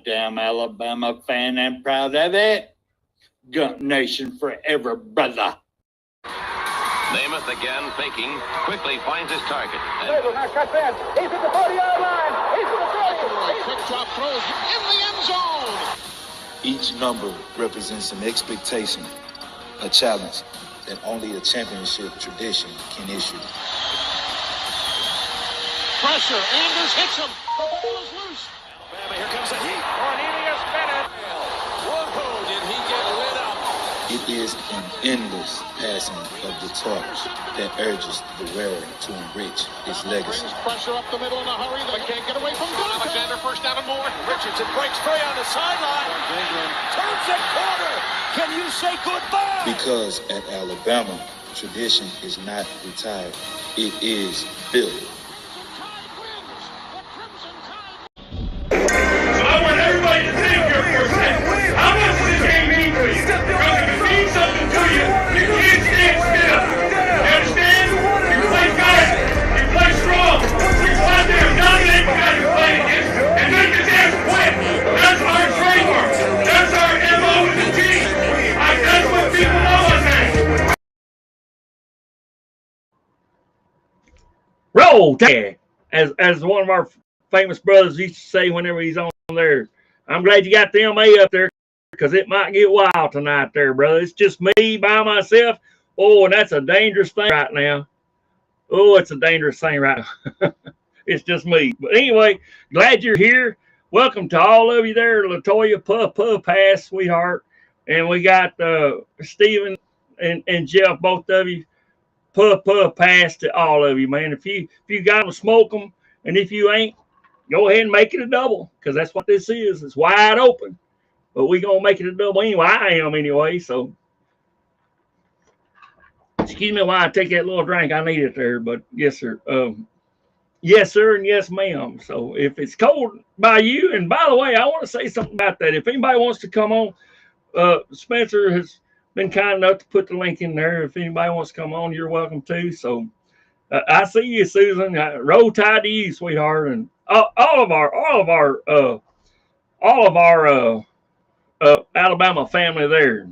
goddamn Alabama fan and proud of it. Gump Nation forever, brother. Namath again faking, quickly finds his target. Now cuts in. He's at the 40-yard line. He's at the 30. Quick drop throws in the end zone. Each number represents an expectation, a challenge that only a championship tradition can issue. Pressure. Anders hits him. The ball is loose. Alabama, here comes the heat. Cornelius Bennett. Whoa, did he get lit up? It is an endless passing of the torch that urges the wearer to enrich his legacy. Brings pressure up the middle in a hurry. They can't get away from Dante. Alexander first down and more. Richardson breaks free on the sideline. Turns it corner. Can you say goodbye? Because at Alabama, tradition is not retired. It is built. I want everybody to think here for a second. How much does this game mean to you? Because if it means something to you, you can't stand still. You understand? You play fast. You play strong. You go out there and dominate the guy you're playing against and make his ass quit. That's our trademark. That's our MO with the team. That's what people know us as. Roll tag, as one of our famous brothers used to say whenever he's on there. I'm glad you got the MA up there because it might get wild tonight there, brother. It's just me by myself. Oh, and that's a dangerous thing right now. Oh, it's a dangerous thing right now. It's just me. But anyway, glad you're here. Welcome to all of you there, Latoya, Puff, Pass, sweetheart. And we got Stephen and Jeff, both of you. Puff, Pass to all of you, man. If you got them, smoke them. And if you ain't, go ahead and make it a double, because that's what this is. It's wide open. But we're going to make it a double anyway. I am anyway, so. Excuse me while I take that little drink. I need it there, but yes, sir. Yes, sir, and yes, ma'am. So if it's cold by you, and by the way, I want to say something about that. If anybody wants to come on, Spencer has been kind enough to put the link in there. If anybody wants to come on, you're welcome to. So I see you, Susan. Roll Tide to you, sweetheart, and all of our Alabama family there.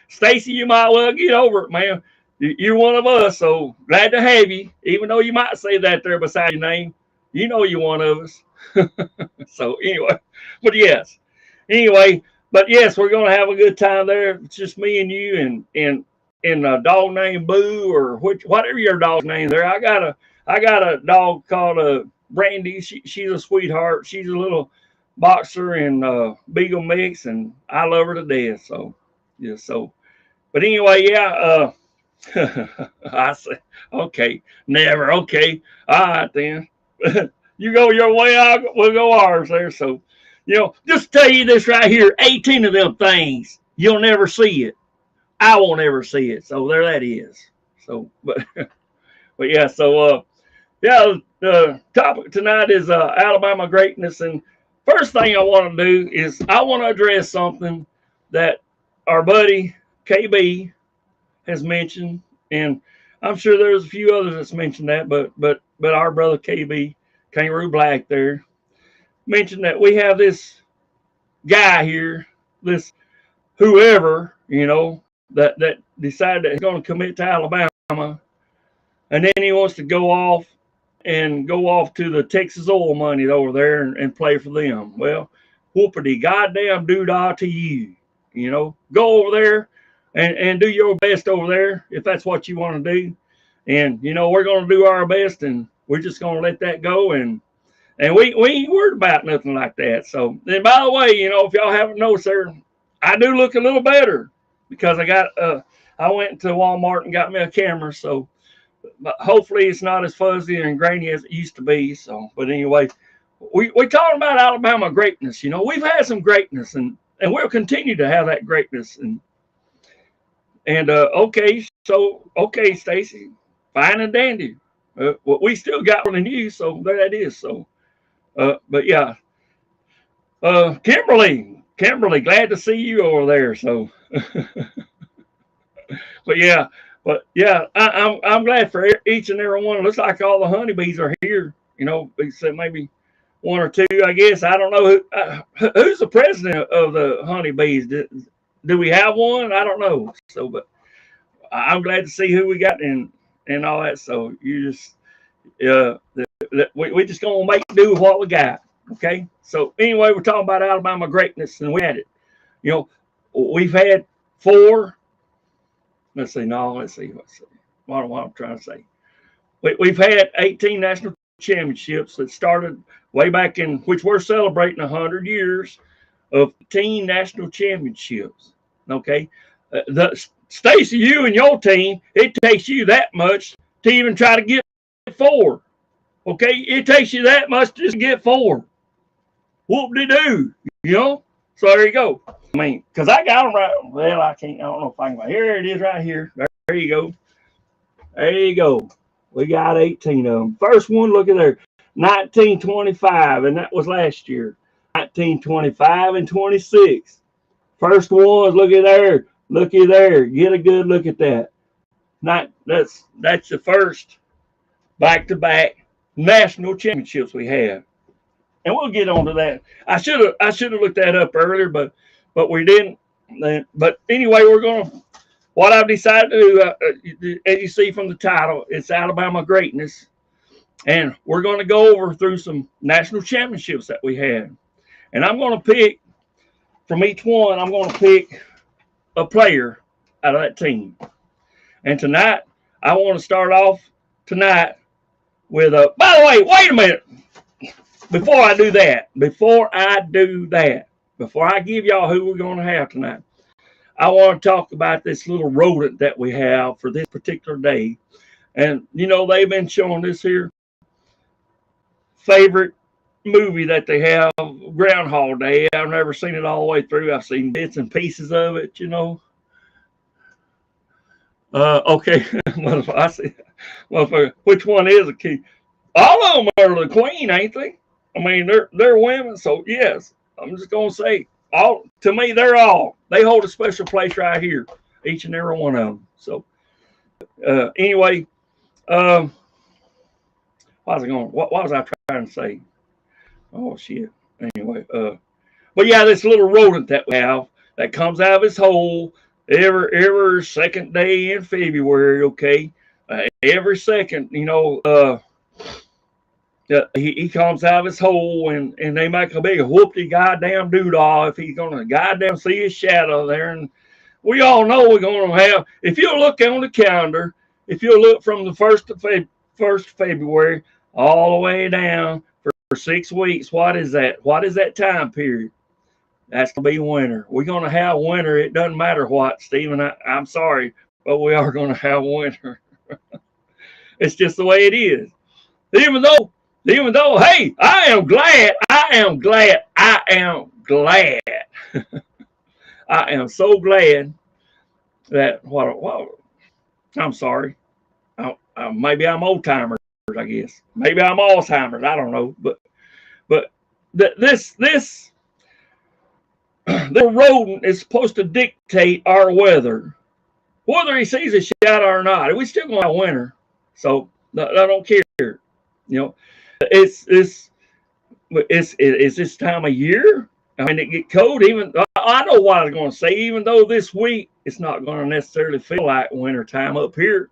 Stacy, you might well get over it, man. You're one of us, so glad to have you. Even though you might say that there beside your name, you know you're one of us. So anyway, but yes, we're gonna have a good time there. It's just me and you and a dog named Boo or whatever your dog's name there. I got a dog called Brandy. She's a sweetheart. She's a little boxer and beagle mix, and I love her to death. So yeah. So, but anyway, yeah. I said, okay, never. Okay, all right then. You go your way, we'll go ours there. So, just tell you this right here: 18 of them things you'll never see it. I won't ever see it. So there that is. So, but yeah. So the topic tonight is Alabama greatness, and first thing I want to do is I want to address something that our buddy KB has mentioned, and I'm sure there's a few others that's mentioned that, but our brother KB, Kangaroo Black there, mentioned that we have this guy here, this whoever, that decided that he's going to commit to Alabama, and then he wants to go off to the Texas oil money over there and play for them. Well, whoopity goddamn doodah to you, go over there and do your best over there if that's what you want to do. And, we're going to do our best, and we're just going to let that go. And we ain't worried about nothing like that. So, and by the way, if y'all haven't noticed there, I do look a little better because I went to Walmart and got me a camera. So hopefully it's not as fuzzy and grainy as it used to be. So, but anyway, we talking about Alabama greatness. We've had some greatness, and we'll continue to have that greatness. And okay, Stacy, fine and dandy. Well, we still got one in you, so there that is. So, but yeah, Kimberly, glad to see you over there. So, but yeah, I'm glad for each and every one. It looks like all the honeybees are here. Except maybe one or two, I guess. I don't know who's the president of the honeybees. Do we have one? I don't know. So, but I'm glad to see who we got and all that. So you just we just gonna make do with what we got. Okay. So anyway, we're talking about Alabama greatness, and we had it. You know, we've had 4. Let's see. No, let's see. What I'm trying to say. We've had 18 national championships that started way back in which we're celebrating 100 years of 18 national championships. Okay. Stacy, you and your team, it takes you that much to even try to get 4. Okay, it takes you that much just to get 4. Whoop-de-doo, you know? So there you go. I mean, because I got them right. Well, I don't know if I can. Here it is right here. There you go. There you go. We got 18 of them. First one, look at there. 1925, and that was last year. 1925 and 26. First ones, look at there. Looky there. Get a good look at that. That's the first back-to-back national championships we have. And we'll get on to that. I should have looked that up earlier, but we didn't. But anyway, what I've decided to do, as you see from the title, it's Alabama Greatness. And we're going to go over through some national championships that we had. And I'm going to pick, from each one, I'm going to pick a player out of that team. And tonight, I want to start off tonight with a, by the way, wait a minute. Before I do that, before I give y'all who we're going to have tonight, I want to talk about this little rodent that we have for this particular day. And, you know, they've been showing this here favorite movie that they have, Groundhog Day. I've never seen it all the way through. I've seen bits and pieces of it, you know. Okay. I see. Well, which one is a key? All of them are the queen, ain't they? I mean, they're women, so yes. I'm just gonna say, to me, they hold a special place right here, each and every one of them. So, anyway, what was I trying to say? Oh shit. Anyway, but yeah, this little rodent that we have that comes out of his hole every second day in February. Okay, every second, you know, he comes out of his hole and they make a big whoopty goddamn doodah if he's gonna goddamn see his shadow there. And we all know we're gonna have. If you look on the calendar, if you look from the 1st of February all the way down for 6 weeks, what is that? What is that time period? That's gonna be winter. We're gonna have winter. It doesn't matter what, Stephen. I'm sorry, but we are gonna have winter. It's just the way it is. Even though, hey, I am glad. I am so glad that I'm sorry. Maybe I'm old timers, I guess. Maybe I'm Alzheimer's. I don't know. But this the rodent is supposed to dictate our weather, whether he sees a shadow or not. We still gonna have winter, so I don't care. You know, it's this time of year. I mean, it get cold. Even I know what I was going to say. Even though this week it's not going to necessarily feel like winter time up here,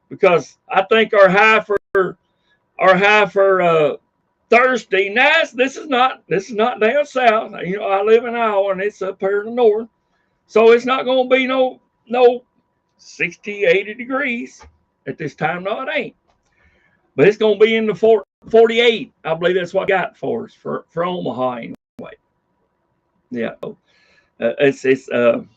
because I think our high for Thursday. Now this is not down south. You know, I live in Iowa and it's up here in the north, so it's not going to be no 60, 80 degrees at this time. No, it ain't. But it's going to be in the 48. I believe that's what I got for us for Omaha anyway. Yeah, that's going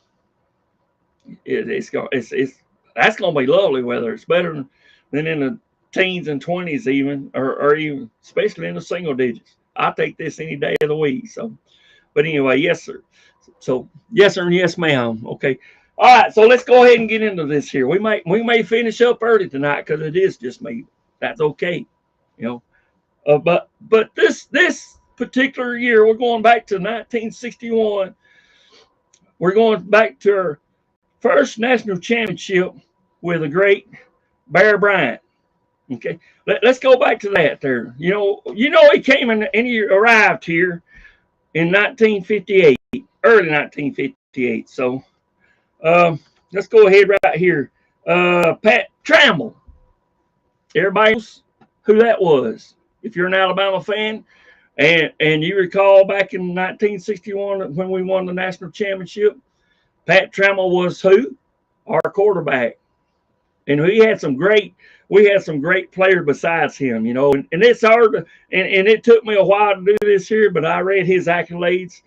to be lovely weather. It's better than in the teens and 20s even, or even especially in the single digits. I'll take this any day of the week. So, but anyway, yes sir. So yes sir and yes ma'am. Okay. All right. So let's go ahead and get into this here. We may finish up early tonight because it is just me. That's okay, you know. But this particular year, we're going back to 1961. We're going back to our first national championship with the great Bear Bryant. Okay, let's go back to that there. You know, he came in and he arrived here in 1958, early 1958. So let's go ahead right here. Pat Trammell. Everybody knows who that was. If you're an Alabama fan, and you recall back in 1961 when we won the national championship, Pat Trammell was who? Our quarterback. And we had some great players besides him, you know, and it's hard to, and it took me a while to do this here, but I read his accolades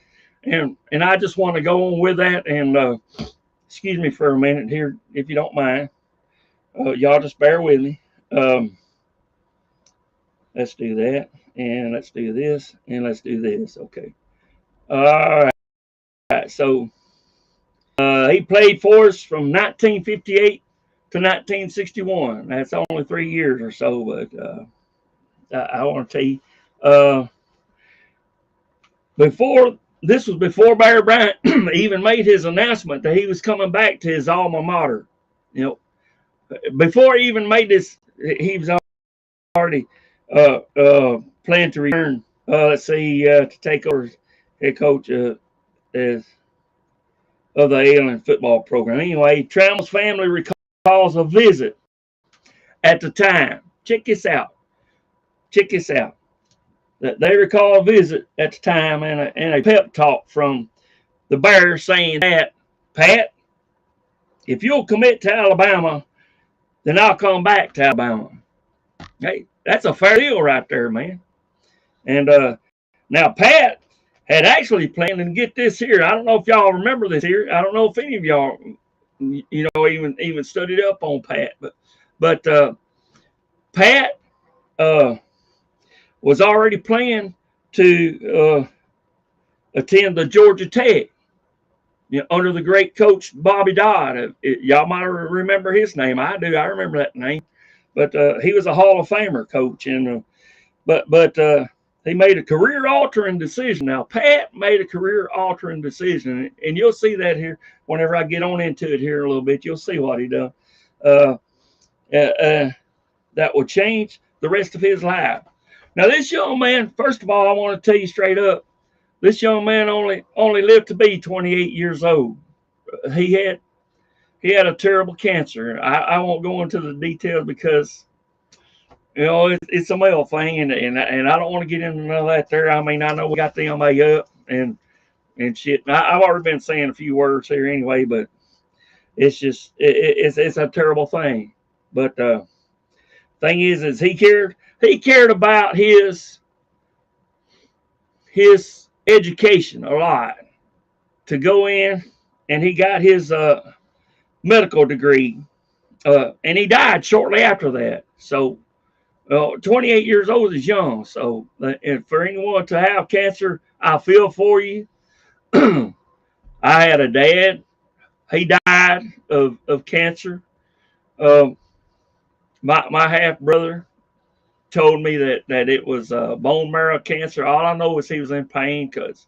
and I just want to go on with that. And excuse me for a minute here, if you don't mind. Y'all just bear with me. Let's do that, and let's do this, and let's do this. Okay. All right. So he played for us from 1958 to 1961. That's only 3 years or so, but I want to tell you, before Barry Bryant even made his announcement that he was coming back to his alma mater. You know, before he even made this, he was already planned to return. Let's see, to take over as head coach of the Alien football program. Anyway, Trammell's family recalls a visit at the time. Check this out. That they recall a visit at the time and a pep talk from the Bears saying that, Pat, if you'll commit to Alabama, then I'll come back to Alabama. Hey, that's a fair deal right there, man. And now Pat had actually planned to get this here. I don't know if y'all remember this here. I don't know if any of y'all, you know, even studied up on Pat, but Pat was already planning to attend the Georgia Tech, you know, under the great coach Bobby Dodd. Y'all might remember his name. I do. I remember that name. But he was a Hall of Famer coach, and but he made a career-altering decision. Now, Pat made a career-altering decision, and you'll see that here whenever I get on into it here a little bit. You'll see what he done. That will change the rest of his life. Now, this young man, first of all, I want to tell you straight up, this young man only lived to be 28 years old. He had a terrible cancer. I won't go into the details because, you know, it's a male thing, and I don't want to get into none of that there. I mean, I know we got the MA up and shit. I've already been saying a few words here anyway, but it's just it's a terrible thing. But thing is he cared about his education a lot, to go in, and he got his medical degree, and he died shortly after that. So 28 years old is young. So and for anyone to have cancer, I feel for you. I had a dad. He died of cancer. My half brother told me that it was bone marrow cancer. All I know is he was in pain because,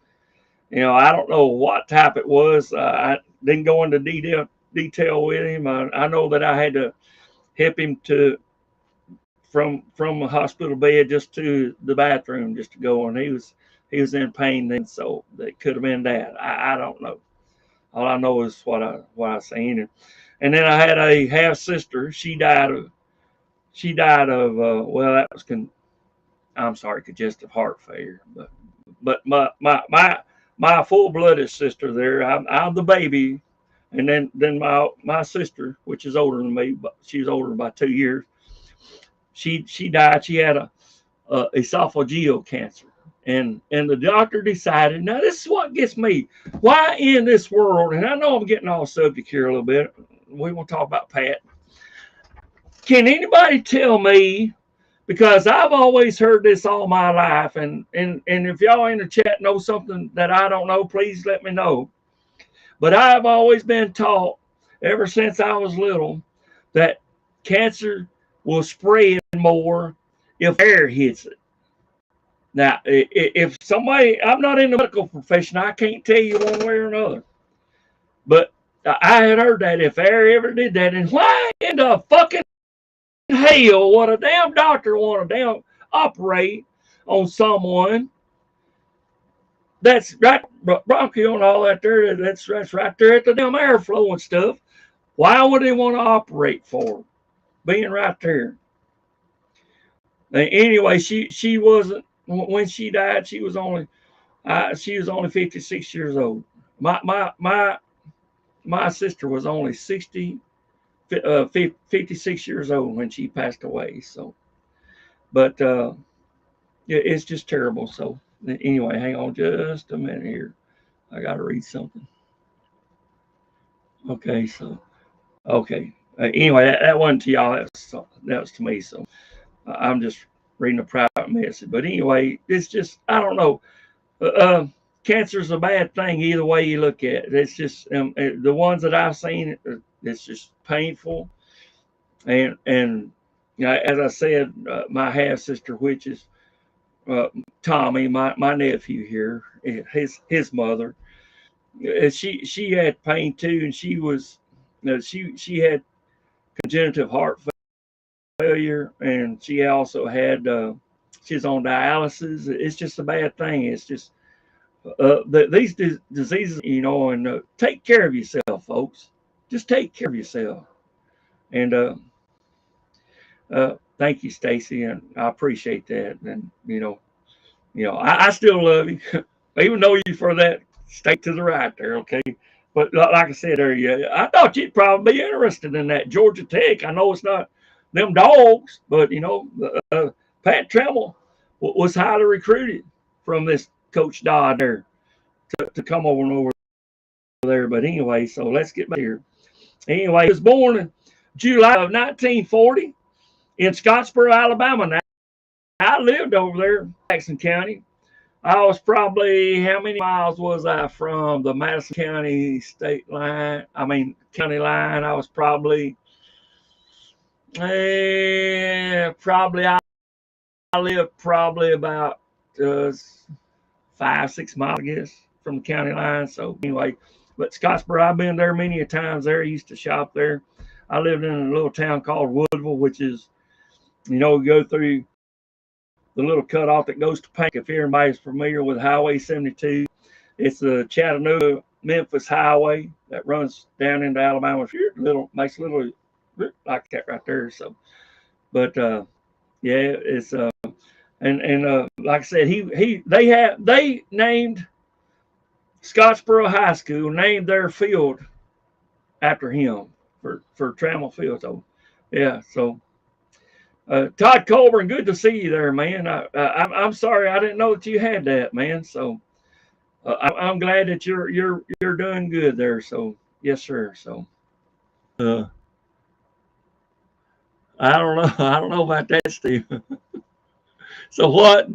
you know, I don't know what type it was. I didn't go into detail with him. I know that I had to help him from a hospital bed just to the bathroom just to go, and he was in pain then, so that could have been that. I don't know. All I know is what I seen, and then I had a half sister. She died of well, that was congestive heart failure, but my full-blooded sister there, I'm the baby, and then my sister, which is older than me, but she was older by 2 years. She died. She had a esophageal cancer, and the doctor decided. Now this is what gets me. Why in this world? And I know I'm getting off subject here a little bit. We won't talk about Pat. Can anybody tell me? Because I've always heard this all my life, and if y'all in the chat know something that I don't know, please let me know. But I've always been taught ever since I was little that cancer will spread more if air hits it. Now, if somebody, I'm not in the medical profession, I can't tell you one way or another. But I had heard that if air ever did that, and why in the fucking hell would a damn doctor want to damn operate on someone that's right bronchial and all that there? That's right there at the damn airflow and stuff. Why would they want to operate for being right there? Anyway, she wasn't when she died. She was only 56 years old. My sister was only 56 years old when she passed away. So, but it's just terrible. So anyway, hang on just a minute here. I got to read something. Okay, so okay. Anyway, that wasn't to y'all. That was to me. So I'm just reading a private message. But anyway, it's just I don't know. Cancer is a bad thing either way you look at it. It's just the ones that I've seen. It's just painful, and you know, as I said, my half sister, which is Tommy, my nephew here, his mother, she had pain too, and she was, you know, she had congenital heart failure, and she also had she's on dialysis. It's just a bad thing. It's just these diseases, you know, and take care of yourself, folks. Just take care of yourself. And thank you, Stacy, and I appreciate that. And you know, I still love you, even though you for that stake to the right there, okay. But like I said earlier, I thought you'd probably be interested in that Georgia Tech. I know it's not them dogs, but you know, Pat Trammell was highly recruited from this Coach Dodd there to come over and over there. But anyway, so let's get back here. Anyway, he was born in July of 1940 in Scottsboro, Alabama. Now, I lived over there in Jackson County. I was probably, how many miles was I from the Madison County state line? I mean, county line. I was probably, I lived probably about 5-6 miles, I guess, from the county line. So anyway, but Scottsboro, I've been there many a times there. I used to shop there. I lived in a little town called Woodville, which is, you know, go through the little cutoff that goes to Pickem. If everybody's familiar with Highway 72, it's the Chattanooga Memphis Highway that runs down into Alabama. Makes a little like that right there. So, but yeah, it's and like I said, they named Scottsboro High School, named their field after him for Trammell Field. So yeah, so. Todd Colburn, good to see you there, man. I'm sorry I didn't know that you had that, man. So I'm glad that you're doing good there. So yes, sir. So I don't know about that, Steve. So what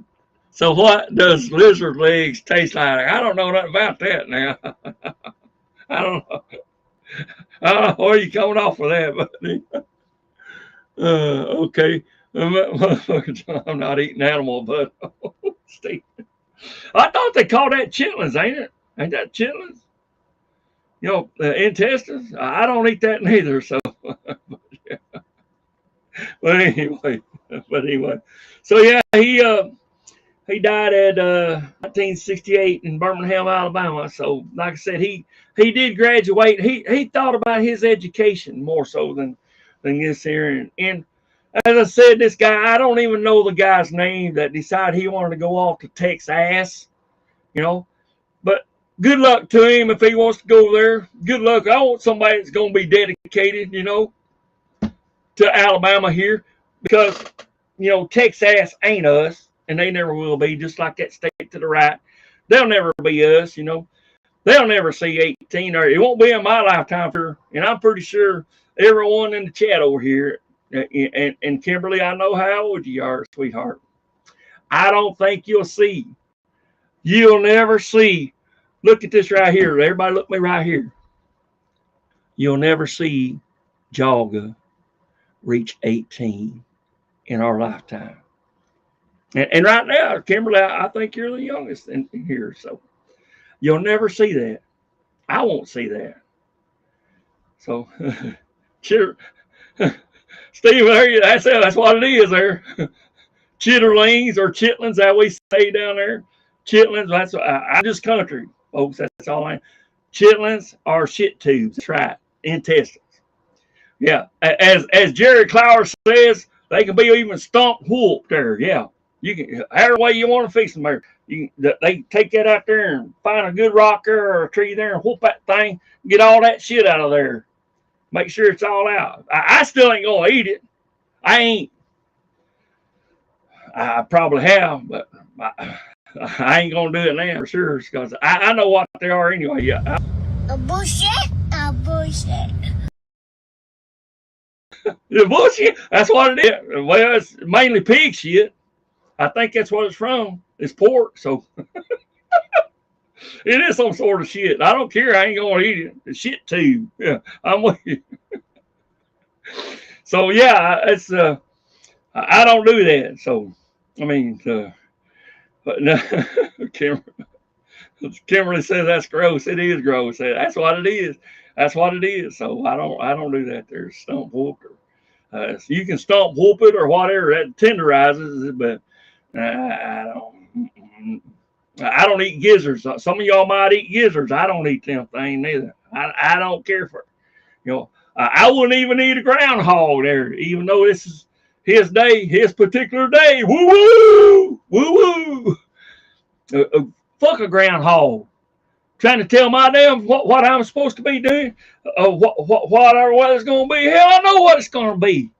does lizard legs taste like? I don't know nothing about that now. I don't know. I don't know where you coming off with that, buddy. Okay. I'm not eating animal, but Steve. I thought they called that chitlins, ain't it? Ain't that chitlins? You know, intestines. I don't eat that neither. So, but anyway, so yeah, he died at 1968 in Birmingham, Alabama. So, like I said, he did graduate. He thought about his education more so than this here, and as I said, this guy, I don't even know the guy's name that decided he wanted to go off to Texas, you know. But good luck to him if he wants to go there. Good luck. I want somebody that's going to be dedicated, you know, to Alabama here because, you know, Texas ain't us, and they never will be, just like that state to the right. They'll never be us, you know. They'll never see 18, or it won't be in my lifetime, and I'm pretty sure everyone in the chat over here, and Kimberly, I know how old you are, sweetheart. I don't think you'll see. You'll never see. Look at this right here. Everybody look at me right here. You'll never see Jaga reach 18 in our lifetime. And right now, Kimberly, I think you're the youngest in here. So you'll never see that. I won't see that. So, sure. Steve, that's what it is there. Chitterlings or chitlins, that we say down there. Chitlins, I'm just country, folks. That's all I am. Chitlins are shit tubes. That's right. Intestines. Yeah. As Jerry Clower says, they can be even stomp whooped there. Yeah. You can, however way you want to fix them there. They take that out there and find a good rock there or a tree there and whoop that thing, get all that shit out of there. Make sure it's all out. I still ain't gonna eat it. I ain't. I probably have, but I ain't gonna do it now for sure because I know what they are anyway. Yeah. A bullshit. A bullshit. The bullshit. That's what it is. Well, it's mainly pig shit. I think that's what it's from. It's pork, so it is some sort of shit. I don't care. I ain't gonna eat it. It's shit too. Yeah, I'm with you. So yeah, it's I don't do that. So I mean, but no, Kimberly says that's gross. It is gross. That's what it is. That's what it is. So I don't do that. There's stump whoop. So you can stump whoop it or whatever. That tenderizes it, but I don't eat gizzards. Some of y'all might eat gizzards. I don't eat them things neither. I don't care for it. You know, I wouldn't even eat a groundhog there, even though this is his day, his particular day. Woo woo, woo woo. Fuck a groundhog. Trying to tell my damn what I'm supposed to be doing, what our weather's going to be. Hell, I know what it's going to be.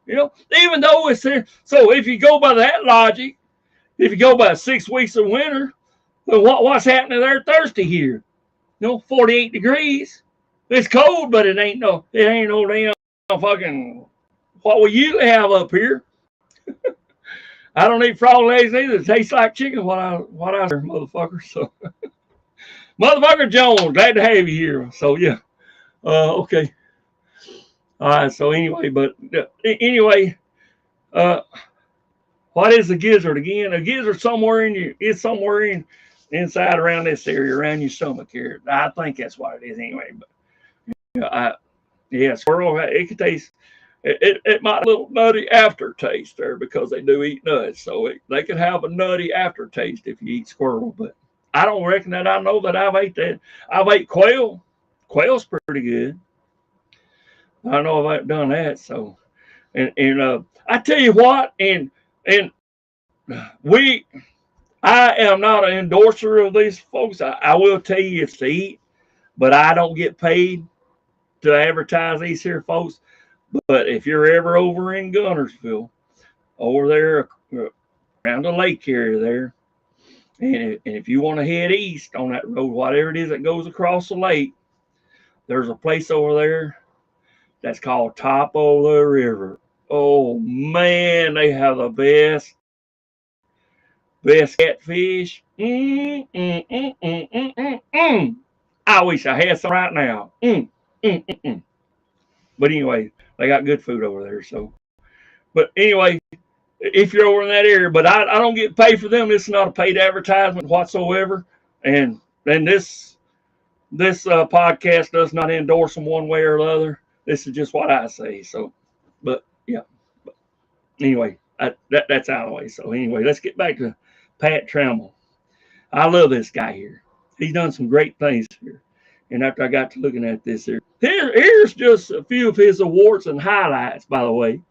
You know, even though it's there. So if you go by that logic, if you go by 6 weeks of winter, then what's happening there Thursday here? You know, 48 degrees. It's cold, but it ain't no damn fucking what we usually have up here. I don't eat frog legs either. It tastes like chicken. What I motherfucker. So, motherfucker Jones, glad to have you here. So yeah, okay. All right. So anyway, what is a gizzard again? A gizzard it's somewhere inside around this area, around your stomach here. I think that's what it is anyway. But squirrel, it could taste. It might have a little nutty aftertaste there because they do eat nuts. So they could have a nutty aftertaste if you eat squirrel. But I don't reckon that I know that I've ate that. I've ate quail. Quail's pretty good. I don't know if I've done that. So, and I tell you what, and I am not an endorser of these folks. I will tell you it's to eat, but I don't get paid to advertise these here folks. But if you're ever over in Gunnersville, over there around the lake area there, and if you want to head east on that road, whatever it is that goes across the lake, there's a place over there that's called Top of the River. Oh man, they have the best catfish. I wish I had some right now. But anyway, they got good food over there. So, but anyway, if you're over in that area, but I don't get paid for them. This is not a paid advertisement whatsoever. And this podcast does not endorse them one way or the other. This is just what I say. So, but yeah. But anyway, that's out of the way. So anyway, let's get back to Pat Trammell. I love this guy here. He's done some great things here. And after I got to looking at this here's just a few of his awards and highlights, by the way.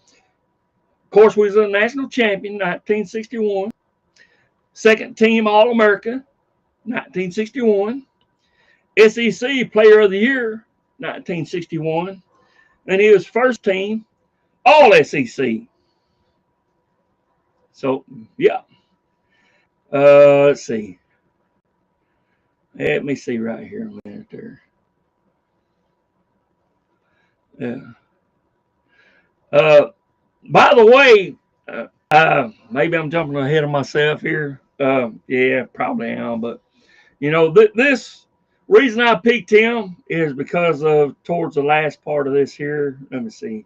Of course, we was a national champion, 1961. Second team All-America, 1961. SEC Player of the Year, 1961. And he was first team All-SEC. So, yeah. Let's see. Let me see right here a minute there. Yeah. By the way, maybe I'm jumping ahead of myself here. Yeah, probably am. But, you know, this reason I picked him is because of towards the last part of this here. Let me see.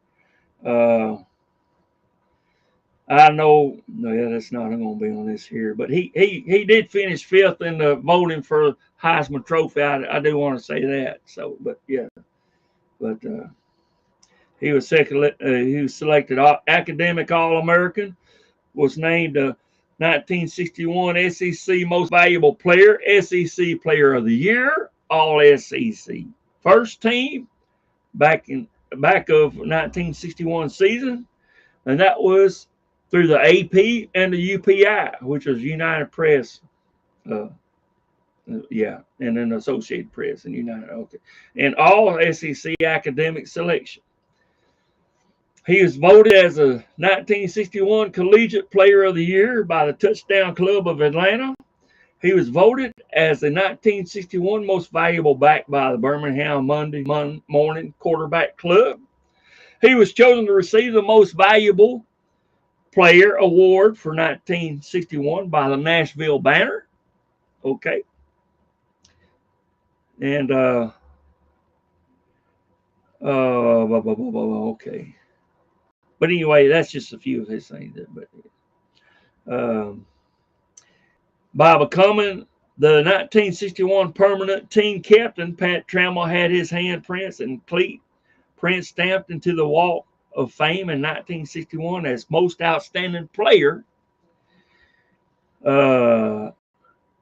I know, no, that's not going to be on this here, but he did finish fifth in the voting for Heisman Trophy. I do want to say that. So, but yeah, but He was selected academic All-American, was named 1961 SEC Most Valuable Player, SEC Player of the Year, All SEC. First team back of 1961 season, and that was through the AP and the UPI, which was United Press. Yeah, and then Associated Press and United. Okay, and all SEC academic selection. He was voted as a 1961 Collegiate Player of the Year by the Touchdown Club of Atlanta. He was voted as the 1961 Most Valuable Back by the Birmingham Monday Morning Quarterback Club. He was chosen to receive the Most Valuable Player Award for 1961 by the Nashville Banner. Okay. And okay. But anyway, that's just a few of his things. By becoming the 1961 permanent team captain, Pat Trammell had his handprints and cleat prints stamped into the Walk of Fame in 1961 as most outstanding player. On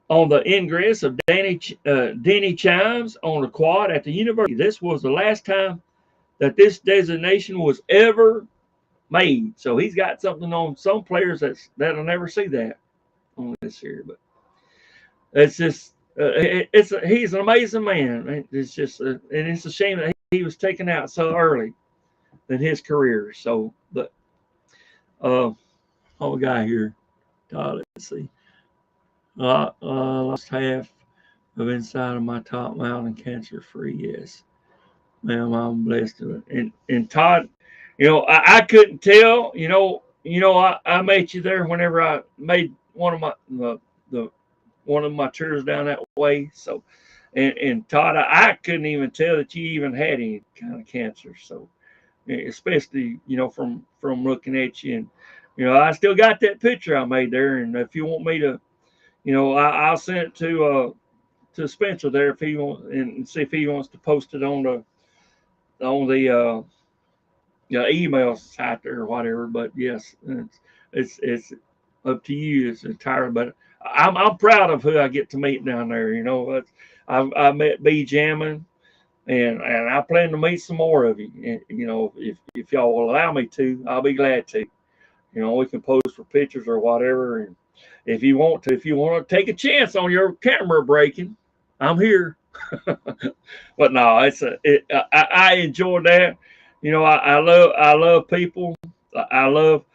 the ingress of Denny Chimes on the quad at the university. This was the last time that this designation was ever made. So he's got something on some players that'll never see that on this here. But it's just he's an amazing man. It's just and it's a shame that he was taken out so early in his career. So, but oh, we got here. Let's see. Lost half of inside of my top mountain cancer free. Yes, ma'am, I'm blessed with it. And Todd, I couldn't tell. I met you there whenever I made one of my tours down that way. So, and Todd, I couldn't even tell that you even had any kind of cancer. So, especially from looking at you, and I still got that picture I made there. And if you want me to, I'll send it to Spencer there if he wants, and see if he wants to post it on the email site there or whatever. But yes, it's up to you. It's entirely, but I'm proud of who I get to meet down there. I met B Jammin, and I plan to meet some more of you. And, if y'all will allow me to, I'll be glad to. We can pose for pictures or whatever. And if you want to take a chance on your camera breaking, I'm here. But no, I enjoy that. I love people. I love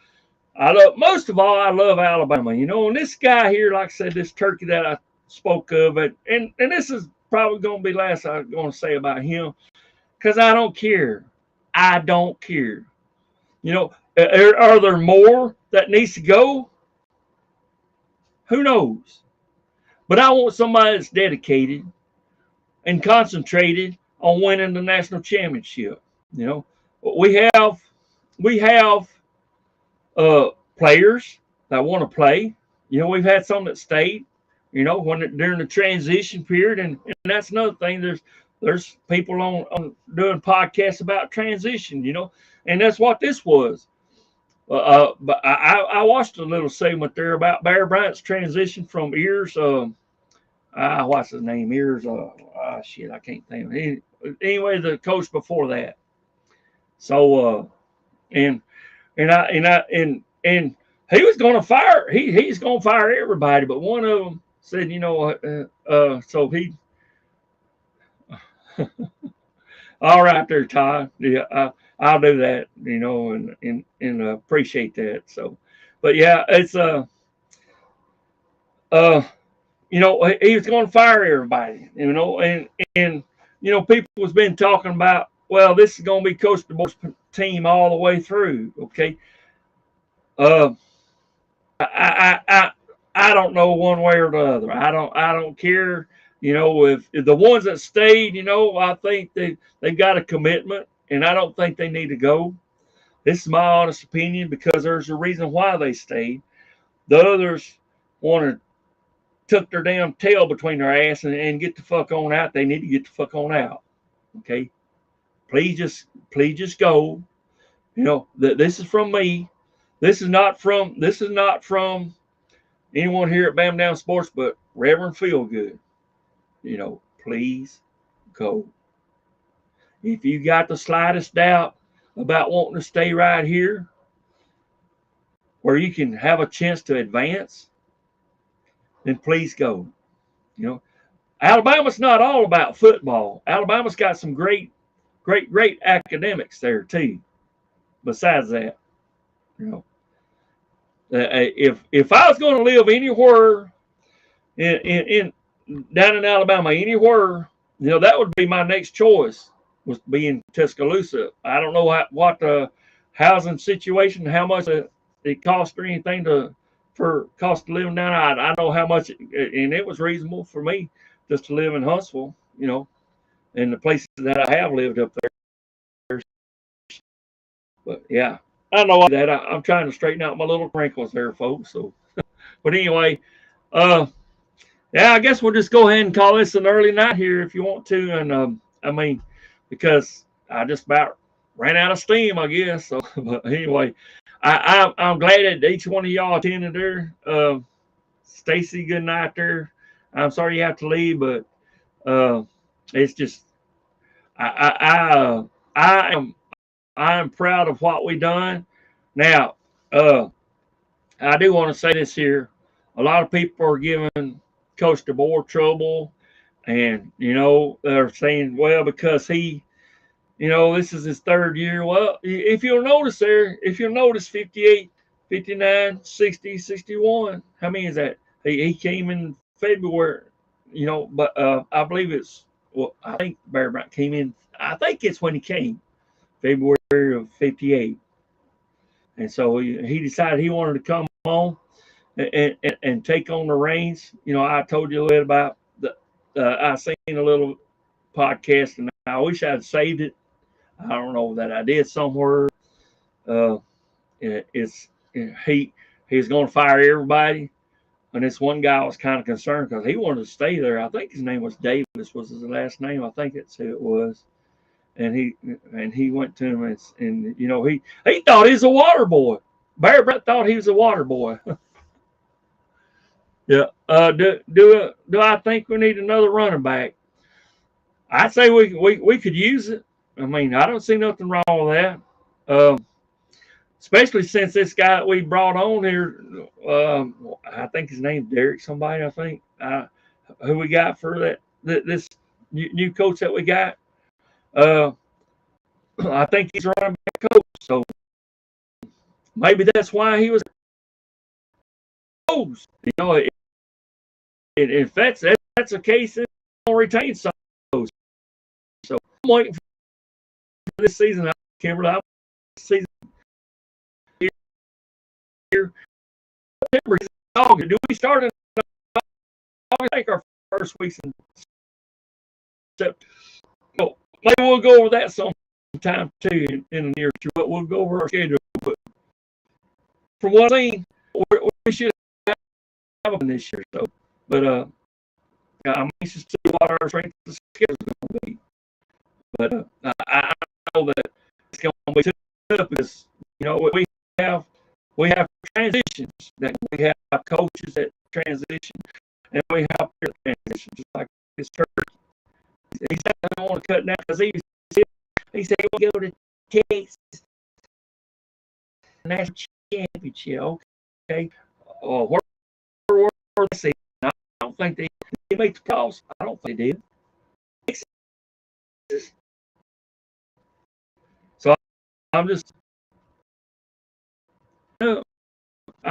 most of all, I love Alabama. And this guy here, like I said, this turkey that I spoke of, and this is probably going to be last I'm going to say about him, because I don't care. I don't care. Are there more that needs to go? Who knows? But I want somebody that's dedicated and concentrated on winning the national championship. We have players that want to play. We've had some that stayed. During the transition period, and that's another thing. There's people on doing podcasts about transition. And that's what this was. But I watched a little segment there about Bear Bryant's transition from Ears. What's his name? Ears. Shit, I can't think of it. Anyway, the coach before that. So, and he was going to fire. He's going to fire everybody, but one of them said, so he. All right, there, Todd. Yeah, I'll do that. And appreciate that. So, but yeah, it's he was going to fire everybody. And people has been talking about, well, this is going to be Coach DeBoer's team all the way through. Okay. I don't know one way or the other. I don't care. If the ones that stayed, I think they've got a commitment, and I don't think they need to go. This is my honest opinion, because there's a reason why they stayed. The others want to tuck their damn tail between their ass and get the fuck on out. They need to get the fuck on out. Okay. Please just go You know, this is from me. This is not from anyone here at Bam Down Sports, but Reverend Feelgood. You know, please go. If you got the slightest doubt about wanting to stay right here, where you can have a chance to advance, then please go. You know, Alabama's not all about football. Alabama's got some great academics there too. Besides that, you know, if I was going to live anywhere in down in Alabama, anywhere, you know, that would be my next choice, was to be in Tuscaloosa. I don't know what the housing situation, how much it cost or anything for cost of living down. I know how much, and it was reasonable for me just to live in Huntsville, you know, and the places that I have lived up there. But yeah, I know that I'm trying to straighten out my little wrinkles there, folks. So, but anyway, yeah, I guess we'll just go ahead and call this an early night here if you want to. And I mean, because I just about ran out of steam, I guess. So, but anyway, I'm glad that each one of y'all attended there. Stacy, good night there. I'm sorry you have to leave, but it's just I am proud of what we done. Now, I do want to say this here. A lot of people are giving Coach DeBoer trouble, and you know, they're saying, well, because he, you know, this is his third year. Well, if you'll notice 58, 59, 60, 61. How many is that? He came in February, you know, but I believe I think Bear Bryant came in, I think it's when he came, February of 58. And so he decided he wanted to come on and take on the reins. You know, I told you a little about I seen a little podcast, and I wish I'd saved it. I don't know that I did somewhere. He's going to fire everybody, and this one guy was kind of concerned because he wanted to stay there. I think his name was Davis, was his last name. I think that's who it was. And he went to him and you know, he thought he was a water boy. Bear Bryant thought he was a water boy. Yeah. Do I think we need another running back? I'd say we could use it. I mean, I don't see nothing wrong with that. Especially since this guy that we brought on here, I think his name's Derek somebody, I think. Who we got for this new coach that we got. I think he's a running back coach, so maybe that's why he was closed. You know, if that's the case, then we'll retain some of those. So I'm waiting for this season. Kimberly, season here. August. Do we start in August? I think our first week's in September. No, maybe we'll go over that sometime too in the near future. But we'll go over our schedule. But from what I've seen, we should have them this year. So, but I'm anxious to see what our strength of schedule is going to be. But I know that it's going to be tough because, you know, we have transitions, that we have coaches that transition, and we have transitions, just like this turkey. He said I don't want to cut down because he said we go to Texas national championship. Okay, where they say? I don't think they make the calls. I don't think they did. So I'm just. No, I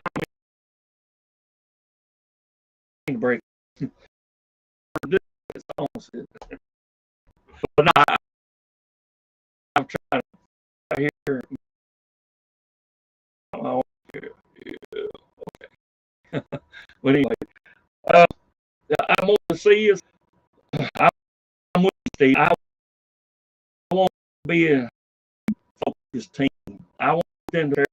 mean, break. It's almost it. But no, I'm trying to hear. Oh, okay. But anyway, I'm going to see us. I'm with Steve. I want to be a focused team. I want them there.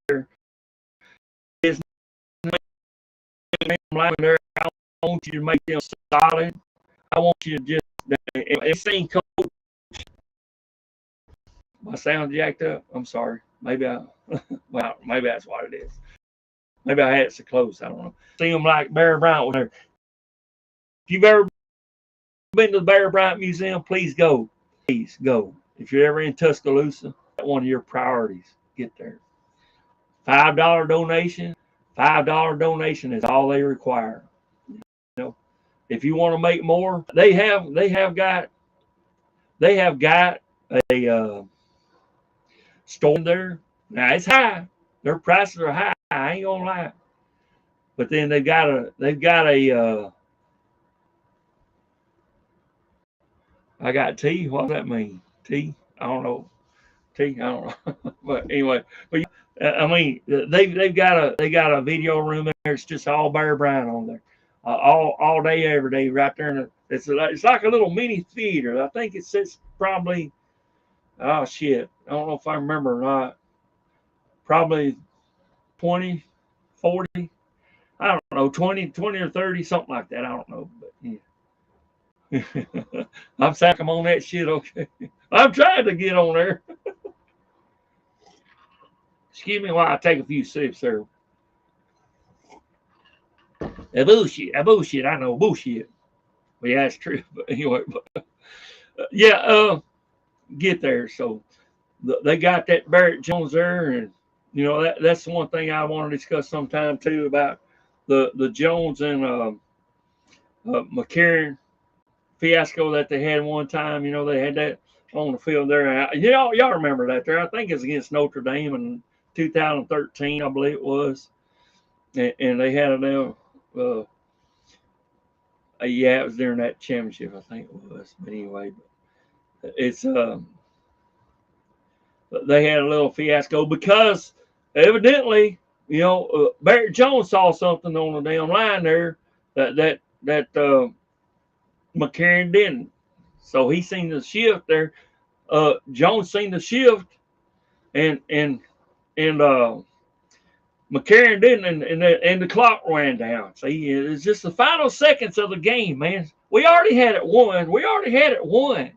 There. I want you to make them solid. I want you to just same coach. My sound jacked up. I'm sorry. Maybe well, maybe that's what it is. Maybe I had it so close. I don't know. See them like Bear Bryant was there. If you've ever been to the Bear Bryant Museum, please go. Please go. If you're ever in Tuscaloosa, one of your priorities, get there. $5 donation. $5 donation is all they require. You know, if you want to make more, they have got a store there. Now it's high. Their prices are high. I ain't gonna lie. But then they've got a I got tea. What does that mean? Tea? I don't know. Tea? I don't know. But anyway, but I mean, they've got a video room there. It's just all Bear Bryant on there, all day, every day, right there. And it's like a little mini theater. I think it sits probably, oh shit, I don't know if I remember or not. Probably 20, 40, I don't know, 20 or 30, something like that. I don't know, but yeah. I'm saying I'm on that shit, okay? I'm trying to get on there. Excuse me while I take a few sips there. Bullshit. I know, bullshit. But yeah, it's true. But anyway, get there. So they got that Barrett Jones there, and you know that's the one thing I want to discuss sometime too about the Jones and McCarron fiasco that they had one time. You know, they had that on the field there. Y'all remember that there? I think it's against Notre Dame in 2013, I believe it was. And they had it yeah, it was during that championship, I think it was. But anyway, it's they had a little fiasco because evidently, you know, Barrett Jones saw something on the damn line there that McCarron didn't. So he seen the shift there. Jones seen the shift, and McCarron didn't, and the clock ran down. See, it's just the final seconds of the game, man. We already had it won.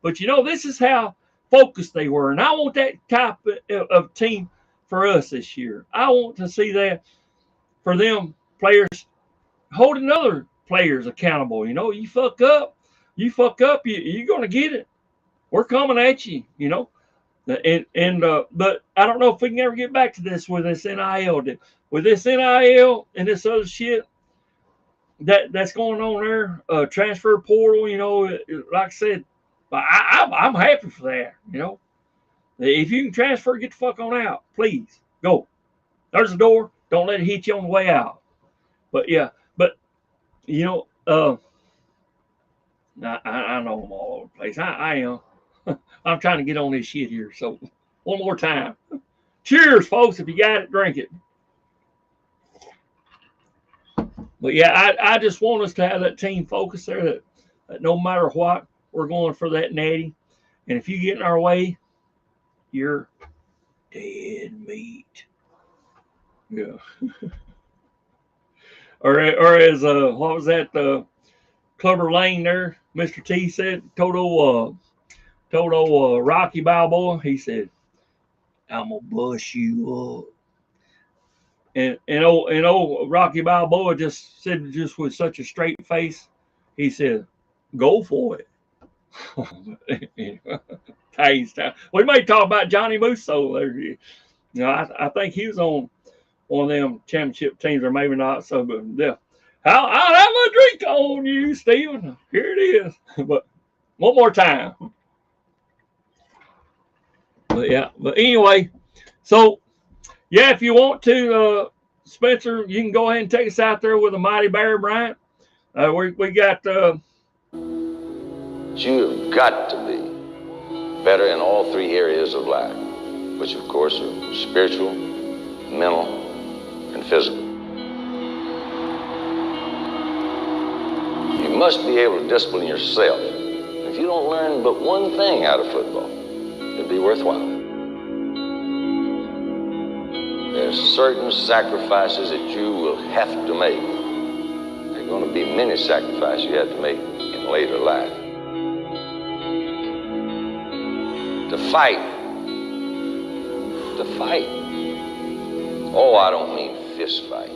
But you know, this is how focused they were, and I want that type of team for us this year. I want to see that for them players holding other players accountable. You know, you fuck up, you're gonna get it. We're coming at you, you know. But I don't know if we can ever get back to this with this NIL. With this NIL and this other shit that's going on there, transfer portal, you know, like I said, I'm happy for that, you know. If you can transfer, get the fuck on out. Please, go. There's the door. Don't let it hit you on the way out. But, yeah, you know, I know I'm all over the place. I am. I'm trying to get on this shit here. So, one more time. Cheers, folks. If you got it, drink it. But, yeah, I just want us to have that team focus there that no matter what, we're going for that natty. And if you get in our way, you're dead meat. Yeah. or as, what was that, Clubber Lane there, Mr. T said, told old Rocky Balboa, he said, I'm gonna bust you up. And old Rocky Balboa just said, just with such a straight face, he said, go for it. We may talk about Johnny Musso there. You know, I think he was on one of them championship teams, or maybe not. So, but yeah, I'll have a drink on you, Steven. Here it is. But one more time. But yeah, but anyway, so yeah, if you want to, Spencer, you can go ahead and take us out there with a mighty Bear Bryant. We got. You've got to be better in all three areas of life, which of course are spiritual, mental, and physical. You must be able to discipline yourself. If you don't learn but one thing out of football, it'll be worthwhile. There's certain sacrifices that you will have to make. There are going to be many sacrifices you have to make in later life. To fight to fight. Oh, I don't mean fist fight.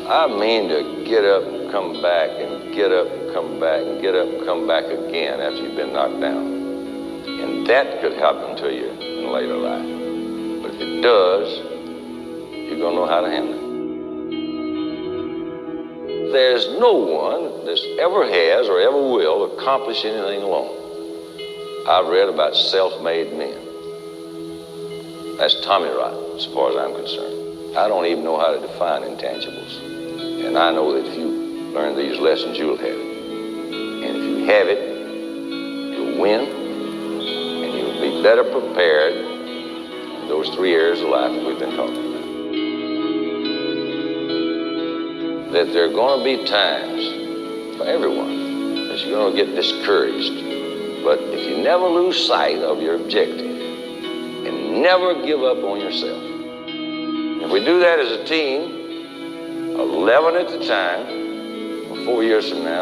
I mean to get up and come back and get up and come back and get up and come back again after you've been knocked down. And that could happen to you in later life. But if it does, you're going to know how to handle it. There's no one that ever has or ever will accomplish anything alone. I've read about self-made men. That's Tommy rot, as far as I'm concerned. I don't even know how to define intangibles. And I know that if you learn these lessons, you'll have it. And if you have it, you'll win, and you'll be better prepared in those 3 areas of life that we've been talking about. That there are going to be times for everyone that you're going to get discouraged. But if you never lose sight of your objective and never give up on yourself, if we do that as a team, 11 at a time, 4 years from now,